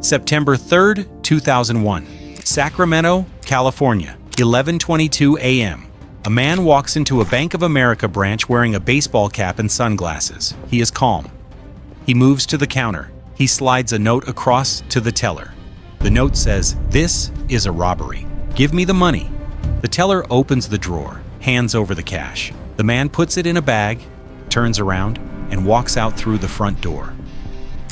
September 3rd, 2001. Sacramento, California, 11:22 a.m. A man walks into a Bank of America branch wearing a baseball cap and sunglasses. He is calm. He moves to the counter. He slides a note across to the teller. The note says, "This is a robbery. Give me the money." The teller opens the drawer, hands over the cash. The man puts it in a bag, turns around, and walks out through the front door.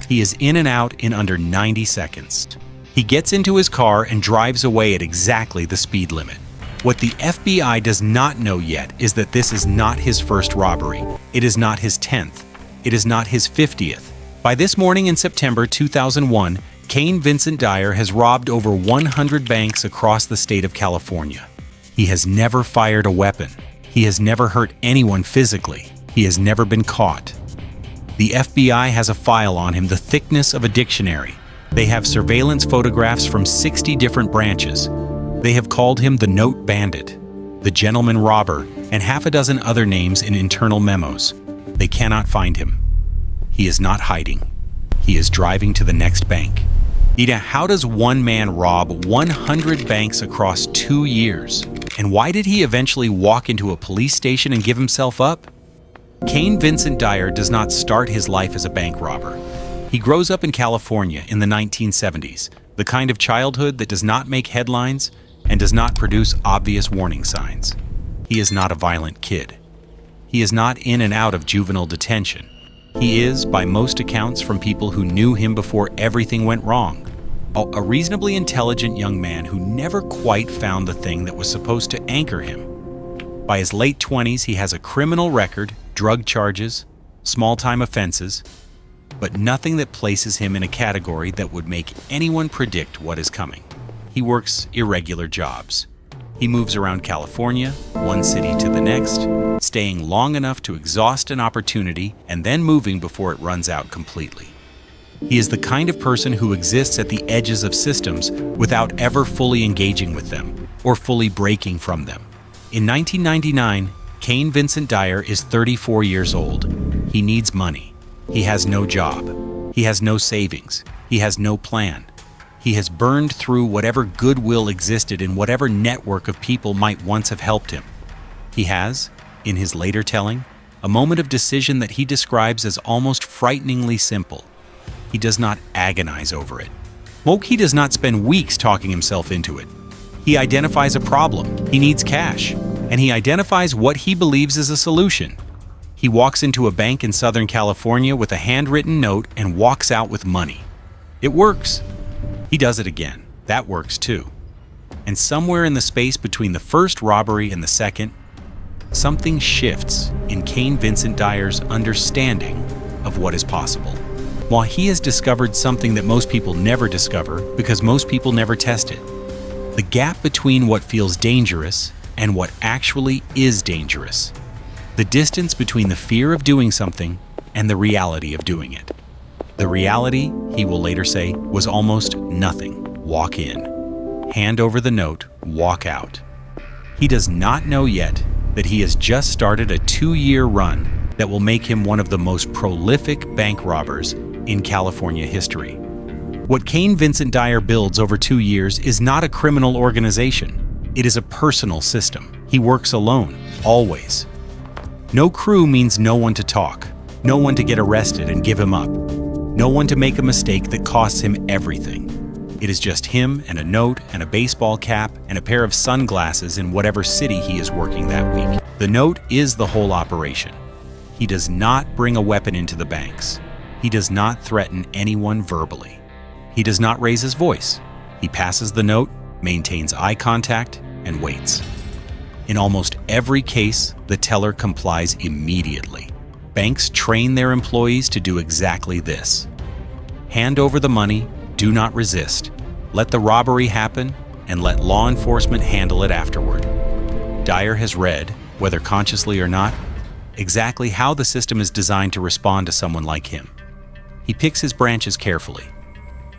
He is in and out in under 90 seconds. He gets into his car and drives away at exactly the speed limit. What the FBI does not know yet is that this is not his first robbery. It is not his 10th. It is not his 50th. By this morning in September 2001, Cain Vincent Dyer has robbed over 100 banks across the state of California. He has never fired a weapon. He has never hurt anyone physically. He has never been caught. The FBI has a file on him the thickness of a dictionary. They have surveillance photographs from 60 different branches. They have called him the Note Bandit, the Gentleman Robber, and half a dozen other names in internal memos. They cannot find him. He is not hiding. He is driving to the next bank. Ida, how does one man rob 100 banks across 2 years? And why did he eventually walk into a police station and give himself up? Cain Vincent Dyer does not start his life as a bank robber. He grows up in California in the 1970s, the kind of childhood that does not make headlines and does not produce obvious warning signs. He is not a violent kid. He is not in and out of juvenile detention. He is, by most accounts from people who knew him before everything went wrong, a reasonably intelligent young man who never quite found the thing that was supposed to anchor him. By his late 20s, he has a criminal record, drug charges, small-time offenses, but nothing that places him in a category that would make anyone predict what is coming. He works irregular jobs. He moves around California, one city to the next, staying long enough to exhaust an opportunity and then moving before it runs out completely. He is the kind of person who exists at the edges of systems without ever fully engaging with them or fully breaking from them. In 1999, Cain Vincent Dyer is 34 years old. He needs money. He has no job. He has no savings. He has no plan. He has burned through whatever goodwill existed in whatever network of people might once have helped him. He has, in his later telling, a moment of decision that he describes as almost frighteningly simple. He does not agonize over it. He does not spend weeks talking himself into it. He identifies a problem. He needs cash. And he identifies what he believes is a solution. He walks into a bank in Southern California with a handwritten note and walks out with money. It works. He does it again. That works too. And somewhere in the space between the first robbery and the second, something shifts in Cain Vincent Dyer's understanding of what is possible. While he has discovered something that most people never discover because most people never test it, the gap between what feels dangerous and what actually is dangerous. The distance between the fear of doing something and the reality of doing it. The reality, he will later say, was almost nothing. Walk in. Hand over the note, walk out. He does not know yet that he has just started a 2-year run that will make him one of the most prolific bank robbers in California history. What Cain Vincent Dyer builds over 2 years is not a criminal organization. It is a personal system. He works alone, always. No crew means no one to talk, no one to get arrested and give him up, no one to make a mistake that costs him everything. It is just him and a note and a baseball cap and a pair of sunglasses in whatever city he is working that week. The note is the whole operation. He does not bring a weapon into the banks. He does not threaten anyone verbally. He does not raise his voice. He passes the note, maintains eye contact, and waits. In almost every case, the teller complies immediately. Banks train their employees to do exactly this. Hand over the money, do not resist. Let the robbery happen, and let law enforcement handle it afterward. Dyer has read, whether consciously or not, exactly how the system is designed to respond to someone like him. He picks his branches carefully.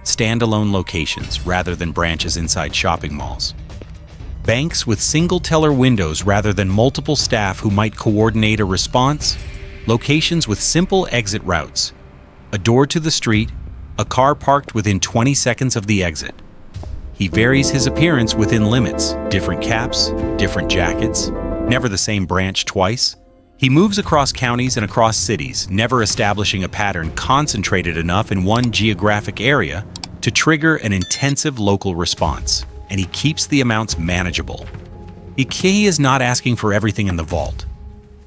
Standalone locations rather than branches inside shopping malls. Banks with single teller windows rather than multiple staff who might coordinate a response. Locations with simple exit routes. A door to the street, a car parked within 20 seconds of the exit. He varies his appearance within limits, different caps, different jackets, never the same branch twice. He moves across counties and across cities, never establishing a pattern concentrated enough in one geographic area to trigger an intensive local response, and he keeps the amounts manageable. He is not asking for everything in the vault.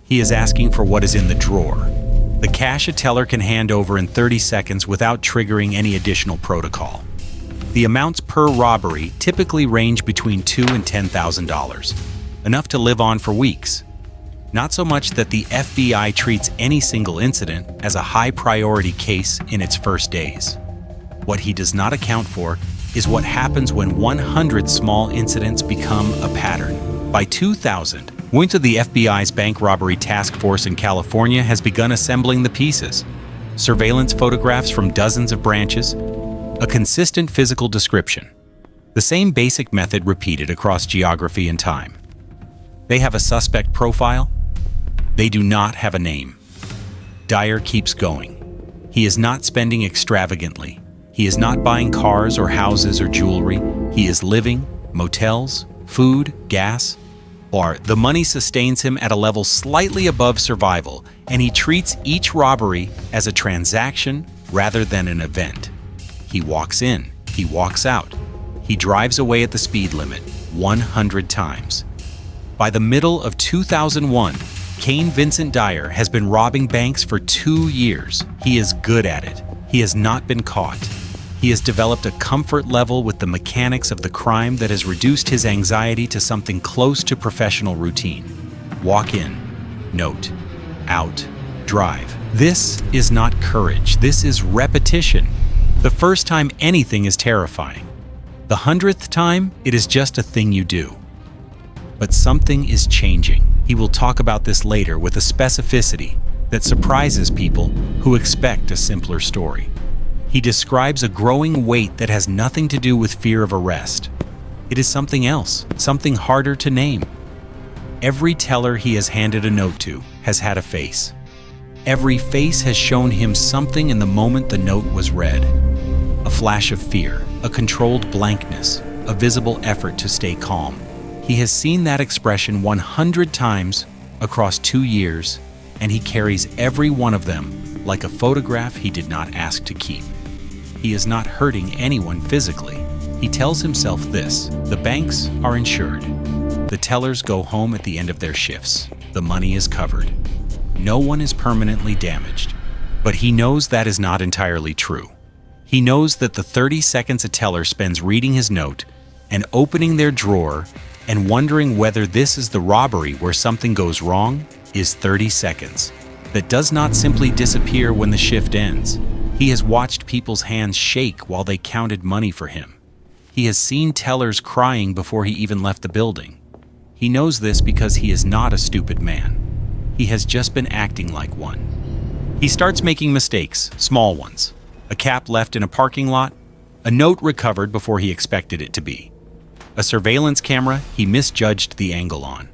He is asking for what is in the drawer. The cash a teller can hand over in 30 seconds without triggering any additional protocol. The amounts per robbery typically range between $2,000 and $10,000, enough to live on for weeks. Not so much that the FBI treats any single incident as a high-priority case in its first days. What he does not account for is what happens when 100 small incidents become a pattern. By 2000, wing of the FBI's bank robbery task force in California has begun assembling the pieces. Surveillance photographs from dozens of branches, a consistent physical description. The same basic method repeated across geography and time. They have a suspect profile. They do not have a name. Dyer keeps going. He is not spending extravagantly. He is not buying cars or houses or jewelry. He is living, motels, food, gas, or the money sustains him at a level slightly above survival, and he treats each robbery as a transaction rather than an event. He walks in, he walks out. He drives away at the speed limit 100 times. By the middle of 2001, Cain Vincent Dyer has been robbing banks for 2 years. He is good at it. He has not been caught. He has developed a comfort level with the mechanics of the crime that has reduced his anxiety to something close to professional routine. Walk in, note, out, drive. This is not courage. This is repetition. The first time anything is terrifying. The 100th time, it is just a thing you do. But something is changing. He will talk about this later with a specificity that surprises people who expect a simpler story. He describes a growing weight that has nothing to do with fear of arrest. It is something else, something harder to name. Every teller he has handed a note to has had a face. Every face has shown him something in the moment the note was read. A flash of fear, a controlled blankness, a visible effort to stay calm. He has seen that expression 100 times across 2 years, and he carries every one of them like a photograph he did not ask to keep. He is not hurting anyone physically. He tells himself this: the banks are insured. The tellers go home at the end of their shifts. The money is covered. No one is permanently damaged. But he knows that is not entirely true. He knows that the 30 seconds a teller spends reading his note and opening their drawer and wondering whether this is the robbery where something goes wrong is 30 seconds. That does not simply disappear when the shift ends. He has watched people's hands shake while they counted money for him. He has seen tellers crying before he even left the building. He knows this because he is not a stupid man. He has just been acting like one. He starts making mistakes, small ones. A cap left in a parking lot, a note recovered before he expected it to be. A surveillance camera he misjudged the angle on.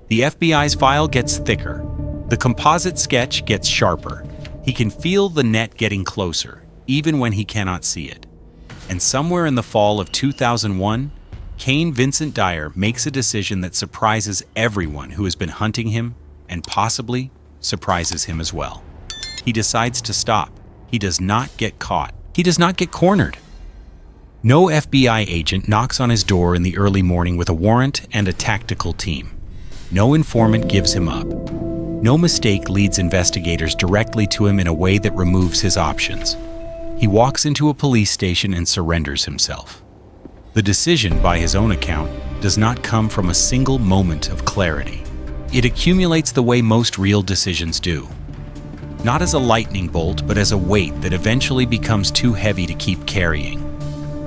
The FBI's file gets thicker. The composite sketch gets sharper. He can feel the net getting closer, even when he cannot see it. And somewhere in the fall of 2001, Cain Vincent Dyer makes a decision that surprises everyone who has been hunting him and possibly surprises him as well. He decides to stop. He does not get caught. He does not get cornered. No FBI agent knocks on his door in the early morning with a warrant and a tactical team. No informant gives him up. No mistake leads investigators directly to him in a way that removes his options. He walks into a police station and surrenders himself. The decision, by his own account, does not come from a single moment of clarity. It accumulates the way most real decisions do. Not as a lightning bolt, but as a weight that eventually becomes too heavy to keep carrying.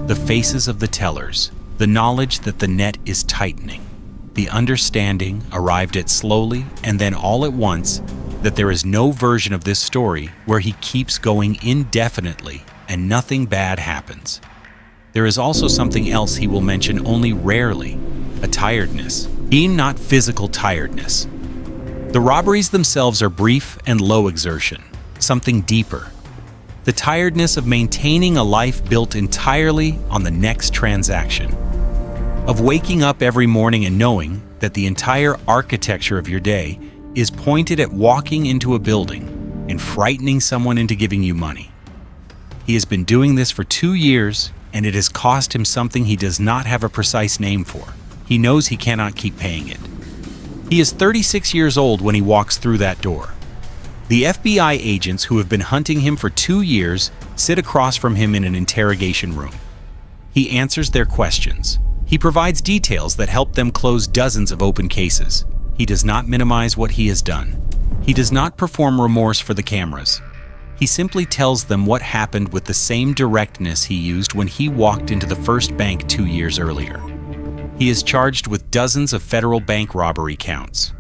The faces of the tellers, the knowledge that the net is tightening, the understanding, arrived at slowly and then all at once, that there is no version of this story where he keeps going indefinitely and nothing bad happens. There is also something else he will mention only rarely, a tiredness, being not physical tiredness. The robberies themselves are brief and low exertion, something deeper. the tiredness of maintaining a life built entirely on the next transaction, of waking up every morning and knowing that the entire architecture of your day is pointed at walking into a building and frightening someone into giving you money. He has been doing this for 2 years, and it has cost him something he does not have a precise name for. He knows he cannot keep paying it. He is 36 years old when he walks through that door. The FBI agents who have been hunting him for 2 years sit across from him in an interrogation room. He answers their questions. He provides details that help them close dozens of open cases. He does not minimize what he has done. He does not perform remorse for the cameras. He simply tells them what happened with the same directness he used when he walked into the first bank 2 years earlier. He is charged with dozens of federal bank robbery counts.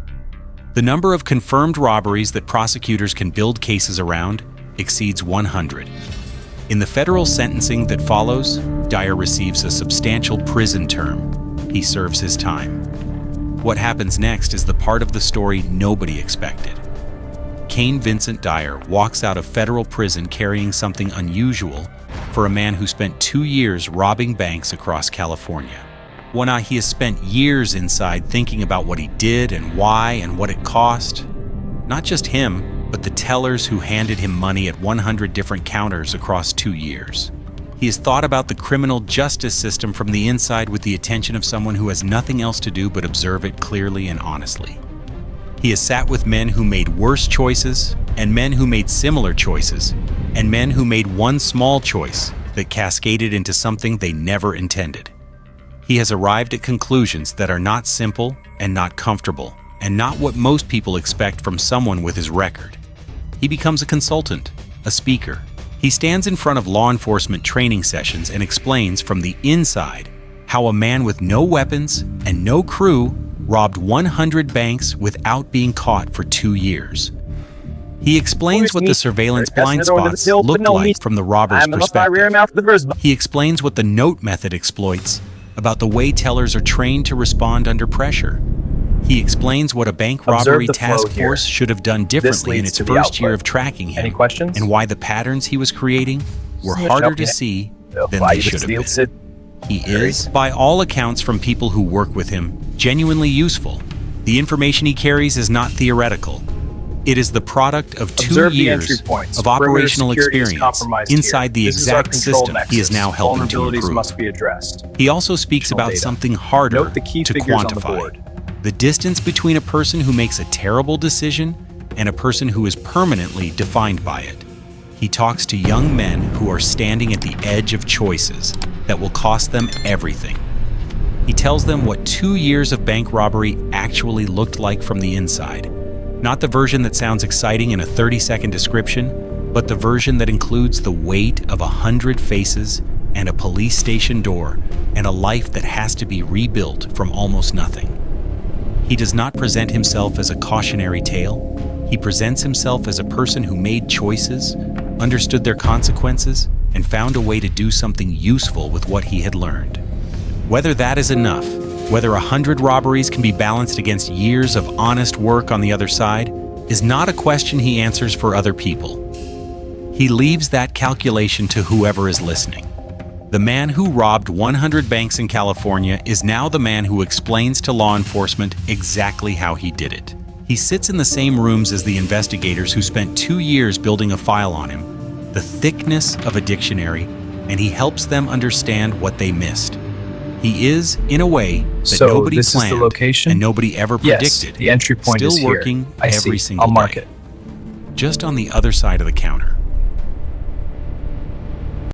The number of confirmed robberies that prosecutors can build cases around exceeds 100. In the federal sentencing that follows, Dyer receives a substantial prison term. He serves his time. What happens next is the part of the story nobody expected. Cain Vincent Dyer walks out of federal prison carrying something unusual for a man who spent 2 years robbing banks across California. He has spent years inside thinking about what he did and why and what it cost. Not just him, but the tellers who handed him money at 100 different counters across 2 years. He has thought about the criminal justice system from the inside with the attention of someone who has nothing else to do but observe it clearly and honestly. He has sat with men who made worse choices, and men who made similar choices, and men who made one small choice that cascaded into something they never intended. He has arrived at conclusions that are not simple and not comfortable, and not what most people expect from someone with his record. He becomes a consultant, a speaker. He stands in front of law enforcement training sessions and explains from the inside how a man with no weapons and no crew robbed 100 banks without being caught for 2 years. He explains what the surveillance blind spots look like from the robber's perspective. He explains what the Note method exploits about the way tellers are trained to respond under pressure. He explains what a bank robbery task force should have done differently in its first year of tracking him, and why the patterns he was creating were harder to see than they should have been. He is, by all accounts from people who work with him, genuinely useful. The information he carries is not theoretical. It is the product of 2 years of operational experience inside the exact system he is now helping to improve. He also speaks about something harder to quantify: the distance between a person who makes a terrible decision and a person who is permanently defined by it. He talks to young men who are standing at the edge of choices that will cost them everything. He tells them what 2 years of bank robbery actually looked like from the inside. Not the version that sounds exciting in a 30-second description, but the version that includes the weight of 100 faces and a police station door and a life that has to be rebuilt from almost nothing. He does not present himself as a cautionary tale. He presents himself as a person who made choices, understood their consequences, and found a way to do something useful with what he had learned. Whether that is enough, whether 100 robberies can be balanced against years of honest work on the other side, is not a question he answers for other people. He leaves that calculation to whoever is listening. The man who robbed 100 banks in California is now the man who explains to law enforcement exactly how he did it. He sits in the same rooms as the investigators who spent 2 years building a file on him, the thickness of a dictionary, and he helps them understand what they missed. He is, in a way, that nobody planned and nobody ever predicted, the entry point still is working here. every single day. I'll mark it. Just on the other side of the counter,